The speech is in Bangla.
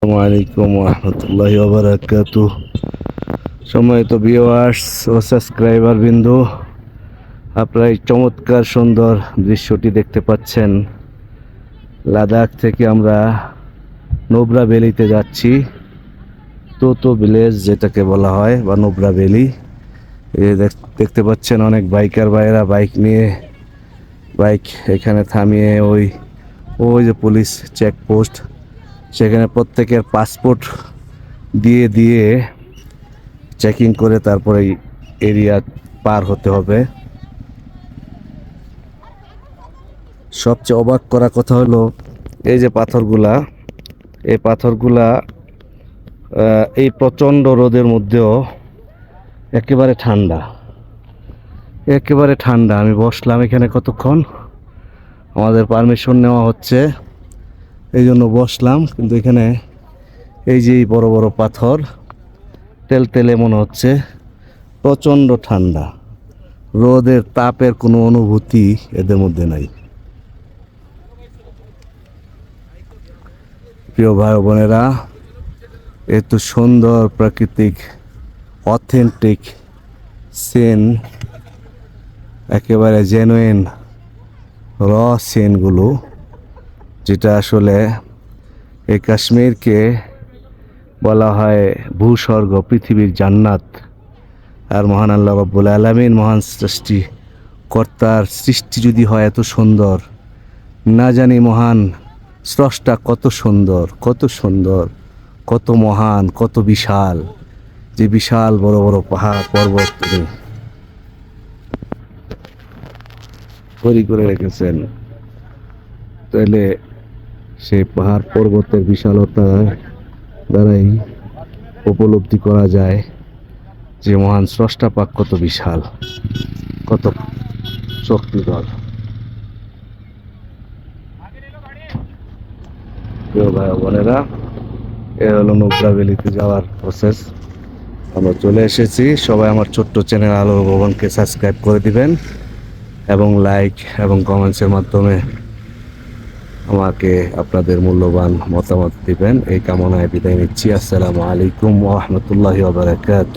আসসালামু আলাইকুম রহমতুল্লাহি ওয়া বারাকাতুহু। সম্মানিত ভিউয়ার্স ও সাবস্ক্রাইবার বিন্দু, আপনারা এই চমৎকার সুন্দর দৃশ্যটি দেখতে পাচ্ছেন। লাদাখ থেকে আমরা নোবরা ভ্যালিতে যাচ্ছি। তোতো ভিলেজ যেটাকে বলা হয় বা নোবরা ভ্যালি। এই দেখতে পাচ্ছেন অনেক বাইকার ভাইয়েরা বাইক নিয়ে বাইক এখানে থামিয়ে ওই যে পুলিশ চেকপোস্ট, সেখানে প্রত্যেকের পাসপোর্ট দিয়ে দিয়ে চেকিং করে তারপরে এরিয়া পার হতে হবে। সবচেয়ে অবাক করা কথা হলো এই যে পাথরগুলা, এই পাথরগুলা এই প্রচণ্ড রোদের মধ্যেও একেবারে ঠান্ডা, একেবারে ঠান্ডা। আমি বসলাম এখানে কতক্ষণ, আমাদের পারমিশন নেওয়া হচ্ছে এই জন্য বসলাম, কিন্তু এখানে এই যে বড় বড় পাথর তেলে মনে হচ্ছে, প্রচণ্ড ঠান্ডা। রোদের তাপের কোনো অনুভূতি এদের মধ্যে নাই। প্রিয় ভাই বোনেরা, এত সুন্দর প্রাকৃতিক অথেন্টিক সিন, একেবারে জেনুইন র সিনগুলো, যেটা আসলে এই কাশ্মীরকে বলা হয় ভূস্বর্গ, পৃথিবীর জান্নাত। আর মহান আল্লাহ রাব্বুল আলামিন, মহান সৃষ্টিকর্তার সৃষ্টি যদি হয় এত সুন্দর, না জানি মহান স্রষ্টা কত সুন্দর, কত সুন্দর, কত মহান, কত বিশাল। যে বিশাল বড় বড় পাহাড় পর্বত তিনি তৈরি করে রেখেছেন, তাহলে সেই পাহাড় পর্বতের বিশালতা দ্বারাই উপলব্ধি করা যায় যে মহান স্রষ্টা পাক কত বিশাল, কত শক্তিধর। প্রিয় ভাই বোনেরা, এ হলো নোবরা ভ্যালিতে যাওয়ার প্রসেস। আমরা চলে এসেছি। সবাই আমার ছোট্ট চ্যানেল আলোর ভবনকে সাবস্ক্রাইব করে দিবেন এবং লাইক এবং কমেন্টসের মাধ্যমে আমাকে আপনাদের মূল্যবান মতামত দিবেন, এই কামনায় বিদায় নিচ্ছি। আসসালামু আলাইকুম ওয়া রাহমাতুল্লাহি ওয়া বারাকাতুহু।